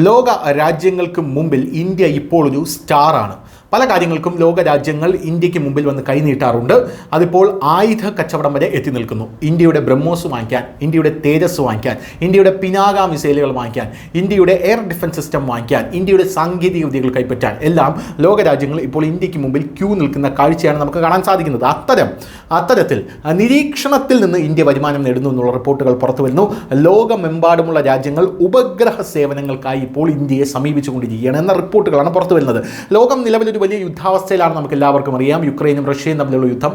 ലോക രാജ്യങ്ങൾക്ക് മുമ്പിൽ ഇന്ത്യ ഇപ്പോൾ ഒരു സ്റ്റാറാണ്. പല കാര്യങ്ങൾക്കും ലോക രാജ്യങ്ങൾ ഇന്ത്യക്ക് മുമ്പിൽ വന്ന് കൈനീട്ടാറുണ്ട്. അതിപ്പോൾ ആയുധ കച്ചവടം വരെ എത്തി നിൽക്കുന്നു. ഇന്ത്യയുടെ ബ്രഹ്മോസ് വാങ്ങിക്കാൻ, ഇന്ത്യയുടെ തേജസ് വാങ്ങിക്കാൻ, ഇന്ത്യയുടെ പിനാക മിസൈലുകൾ വാങ്ങിക്കാൻ, ഇന്ത്യയുടെ എയർ ഡിഫൻസ് സിസ്റ്റം വാങ്ങിക്കാൻ, ഇന്ത്യയുടെ സാങ്കേതിക വിദ്യകൾ കൈപ്പറ്റാൻ എല്ലാം ലോക രാജ്യങ്ങൾ ഇപ്പോൾ ഇന്ത്യക്ക് മുമ്പിൽ ക്യൂ നിൽക്കുന്ന കാഴ്ചയാണ് നമുക്ക് കാണാൻ സാധിക്കുന്നത്. അത്തരത്തിൽ നിരീക്ഷണത്തിൽ നിന്ന് ഇന്ത്യ വരുമാനം നേടുന്നു എന്നുള്ള റിപ്പോർട്ടുകൾ പുറത്തു വരുന്നു. ലോകമെമ്പാടുമുള്ള രാജ്യങ്ങൾ ഉപഗ്രഹ സേവനങ്ങൾക്കായി ഇപ്പോൾ ഇന്ത്യയെ സമീപിച്ചുകൊണ്ടിരിക്കുകയാണ് എന്ന റിപ്പോർട്ടുകളാണ് പുറത്തു വരുന്നത്. ലോകം നിലവിലൊരു വലിയ യുദ്ധാവസ്ഥയിലാണ്, നമുക്ക് എല്ലാവർക്കും അറിയാം. യുക്രൈനും റഷ്യയും തമ്മിലുള്ള യുദ്ധം,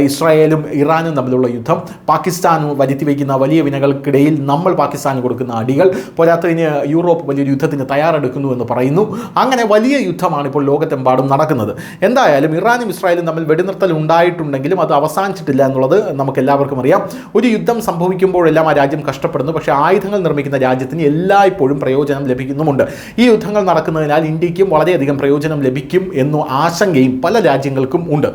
ഇസ്രായേലും ഇറാനും തമ്മിലുള്ള യുദ്ധം, പാകിസ്ഥാനും വരുത്തി വയ്ക്കുന്ന വലിയ വിനകൾക്കിടയിൽ നമ്മൾ പാകിസ്ഥാന് കൊടുക്കുന്ന അടികൾ, പോരാത്തതിന് യൂറോപ്പ് വലിയൊരു യുദ്ധത്തിന് തയ്യാറെടുക്കുന്നു എന്ന് പറയുന്നു. അങ്ങനെ വലിയ യുദ്ധമാണ് ഇപ്പോൾ ലോകത്തെമ്പാടും നടക്കുന്നത്. എന്തായാലും ഇറാനും ഇസ്രായേലും തമ്മിൽ വെടിനിർത്തൽ ഉണ്ടായിട്ടുണ്ടെങ്കിലും അത് അവസാനിച്ചിട്ടില്ല എന്നുള്ളത് നമുക്ക് എല്ലാവർക്കും അറിയാം. ഒരു യുദ്ധം സംഭവിക്കുമ്പോഴെല്ലാം ആ രാജ്യം കഷ്ടപ്പെടുന്നു, പക്ഷേ ആയുധങ്ങൾ നിർമ്മിക്കുന്ന രാജ്യത്തിന് എല്ലായ്പ്പോഴും പ്രയോജനം ലഭിക്കുന്നുമുണ്ട്. ഈ യുദ്ധങ്ങൾ നടക്കുന്നതിനാൽ ഇന്ത്യക്കും വളരെയധികം പ്രയോജനം ലഭിക്കും എന്ന ആശങ്കയും പല രാജ്യങ്ങൾക്കും ഉണ്ട്.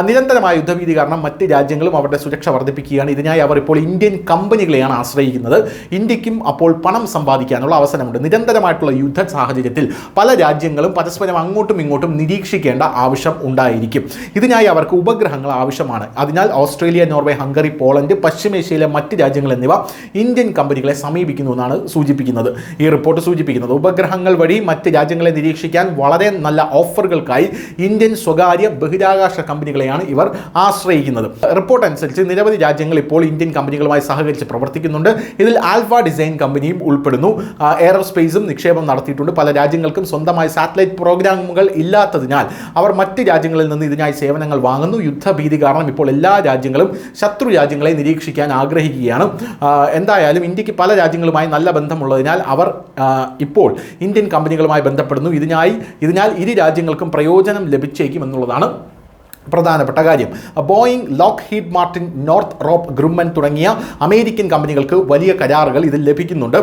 നിരന്തരമായ യുദ്ധഭീതി കാരണം മറ്റ് രാജ്യങ്ങളും അവരുടെ സുരക്ഷ വർദ്ധിപ്പിക്കുകയാണ്. ഇതിനായി അവർ ഇപ്പോൾ ഇന്ത്യൻ കമ്പനികളെയാണ് ആശ്രയിക്കുന്നത്. ഇന്ത്യക്കും അപ്പോൾ പണം സമ്പാദിക്കാനുള്ള അവസരമുണ്ട്. നിരന്തരമായിട്ടുള്ള യുദ്ധ സാഹചര്യത്തിൽ പല രാജ്യങ്ങളും പരസ്പരം അങ്ങോട്ടും ഇങ്ങോട്ടും നിരീക്ഷിക്കേണ്ട ആവശ്യം ഉണ്ടായിരിക്കും. ഇതിനായി അവർക്ക് ഉപഗ്രഹങ്ങൾ ആവശ്യമാണ്. അതിനാൽ ഓസ്ട്രേലിയ, നോർവേ, ഹംഗറി, പോളണ്ട്, പശ്ചിമേഷ്യയിലെ മറ്റ് രാജ്യങ്ങൾ എന്നിവ ഇന്ത്യൻ കമ്പനികളെ സമീപിക്കുന്നു എന്നാണ് സൂചിപ്പിക്കുന്നത്. ഈ റിപ്പോർട്ട് സൂചിപ്പിക്കുന്നത് ഉപഗ്രഹങ്ങൾ വഴി മറ്റ് രാജ്യങ്ങളെ നിരീക്ഷിക്കാൻ വളരെ നല്ല ഓഫറുകൾക്കായി ഇന്ത്യൻ സ്വകാര്യ ബഹിരാകാശ കമ്പനികളെയാണ് ഇവർ ആശ്രയിക്കുന്നത്. റിപ്പോർട്ട് അനുസരിച്ച് നിരവധി രാജ്യങ്ങൾ ഇപ്പോൾ ഇന്ത്യൻ കമ്പനികളുമായി സഹകരിച്ച് പ്രവർത്തിക്കുന്നുണ്ട്. ഇതിൽ ആൽഫ ഡിസൈൻ കമ്പനിയും ഉൾപ്പെടുന്നു. എയറോസ്പേസും നിക്ഷേപം നടത്തിയിട്ടുണ്ട്. പല രാജ്യങ്ങൾക്കും സ്വന്തമായി സാറ്റലൈറ്റ് പ്രോഗ്രാമുകൾ ഇല്ലാത്തതിനാൽ അവർ മറ്റ് രാജ്യങ്ങളിൽ നിന്ന് ഇതിനായി സേവനങ്ങൾ വാങ്ങുന്നു. യുദ്ധഭീതി കാരണം ഇപ്പോൾ എല്ലാ രാജ്യങ്ങളും ശത്രു രാജ്യങ്ങളെ നിരീക്ഷിക്കാൻ ആഗ്രഹിക്കുകയാണ്. എന്തായാലും ഇന്ത്യക്ക് പല രാജ്യങ്ങളുമായി നല്ല ബന്ധമുള്ളതിനാൽ അവർ ഇപ്പോൾ ഇന്ത്യൻ കമ്പനികളുമായി ബന്ധപ്പെടുന്നു. ഇതിനാൽ ഇരു രാജ്യങ്ങൾക്കും പ്രയോജനം ലഭിച്ചേക്കും എന്നുള്ളതാണ് പ്രധാനപ്പെട്ട കാര്യം. Boeing, Lockheed Martin, Northrop Grumman തുടങ്ങിയ അമേരിക്കൻ കമ്പനികൾക്ക് വലിയ കരാറുകൾ ഇതിൽ ലഭിക്കുന്നുണ്ട്.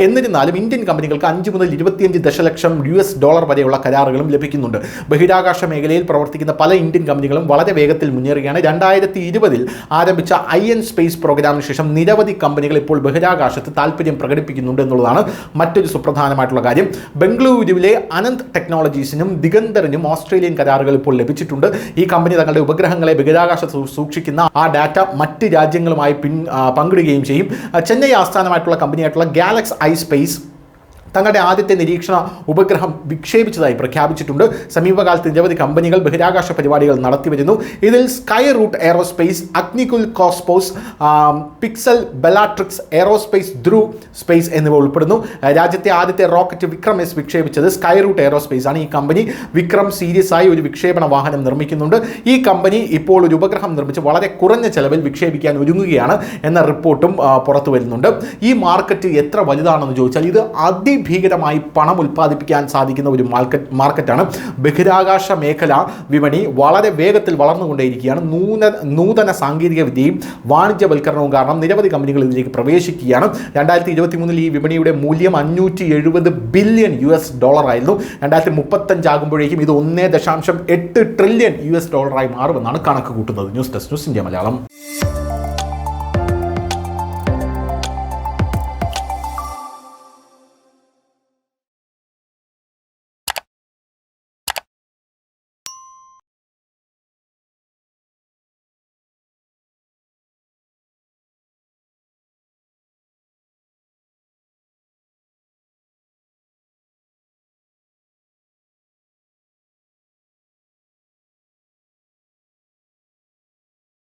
എന്നിരുന്നാലും ഇന്ത്യൻ കമ്പനികൾക്ക് 5 മുതൽ 25 ദശലക്ഷം US$ വരെയുള്ള കരാറുകളും ലഭിക്കുന്നുണ്ട്. ബഹിരാകാശ മേഖലയിൽ പ്രവർത്തിക്കുന്ന പല ഇന്ത്യൻ കമ്പനികളും വളരെ വേഗത്തിൽ മുന്നേറുകയാണ്. 2020 ആരംഭിച്ച IN സ്പേസ് പ്രോഗ്രാമിന് ശേഷം നിരവധി കമ്പനികൾ ഇപ്പോൾ ബഹിരാകാശത്ത് താല്പര്യം പ്രകടിപ്പിക്കുന്നുണ്ട് എന്നുള്ളതാണ് മറ്റൊരു സുപ്രധാനമായിട്ടുള്ള കാര്യം. ബംഗളൂരുവിലെ അനന്ത് ടെക്നോളജീസിനും ദിഗന്തറിനും ഓസ്ട്രേലിയൻ കരാറുകൾ ഇപ്പോൾ ലഭിച്ചിട്ടുണ്ട്. ഈ കമ്പനി തങ്ങളുടെ ഉപഗ്രഹങ്ങളെ ബഹിരാകാശത്ത് സൂക്ഷിക്കുന്ന ആ ഡാറ്റ മറ്റ് രാജ്യങ്ങളുമായി പങ്കിടുകയും ചെയ്യും. ചെന്നൈ ആസ്ഥാനമായിട്ടുള്ള കമ്പനിയായിട്ടുള്ള ഗാലക്സ് ഐ സ്പേസ് തങ്ങളുടെ ആദ്യത്തെ നിരീക്ഷണ ഉപഗ്രഹം വിക്ഷേപിച്ചതായി പ്രഖ്യാപിച്ചിട്ടുണ്ട്. സമീപകാലത്ത് നിരവധി കമ്പനികൾ ബഹിരാകാശ പരിപാടികൾ നടത്തിവരുന്നു. ഇതിൽ Skyroot Aerospace, Agnikul Cosmos, Pixxel, Bellatrix Aerospace, Dhruva Space എന്നിവ ഉൾപ്പെടുന്നു. രാജ്യത്തെ ആദ്യത്തെ റോക്കറ്റ് വിക്രം എസ് വിക്ഷേപിച്ചത് സ്കൈ റൂട്ട് എയറോസ്പേസ് ആണ്. ഈ കമ്പനി വിക്രം സീരീസ് ആയി ഒരു വിക്ഷേപണ വാഹനം നിർമ്മിക്കുന്നുണ്ട്. ഈ കമ്പനി ഇപ്പോൾ ഒരു ഉപഗ്രഹം നിർമ്മിച്ച് വളരെ കുറഞ്ഞ ചെലവിൽ വിക്ഷേപിക്കാൻ ഒരുങ്ങുകയാണ് എന്ന റിപ്പോർട്ടും പുറത്തു വരുന്നുണ്ട്. ഈ മാർക്കറ്റ് എത്ര വലുതാണെന്ന് ചോദിച്ചാൽ ഇത് ഭീകരമായി പണം ഉൽപ്പാദിപ്പിക്കാൻ സാധിക്കുന്ന ഒരു മാർക്കറ്റാണ്. ബഹിരാകാശ മേഖല വിപണി വളരെ വേഗത്തിൽ വളർന്നുകൊണ്ടേയിരിക്കുകയാണ്. നൂതന സാങ്കേതിക വിദ്യയും വാണിജ്യവൽക്കരണവും കാരണം നിരവധി കമ്പനികൾ ഇതിലേക്ക് പ്രവേശിക്കുകയാണ്. 2023 ഈ വിപണിയുടെ മൂല്യം $570 ബില്യൺ ആയിരുന്നു. 2035 ആകുമ്പോഴേക്കും ഇത് $1.8 ട്രില്യൺ ആയി മാറുമെന്നാണ് കണക്ക് കൂട്ടുന്നത്. News desk, news India Malayalam.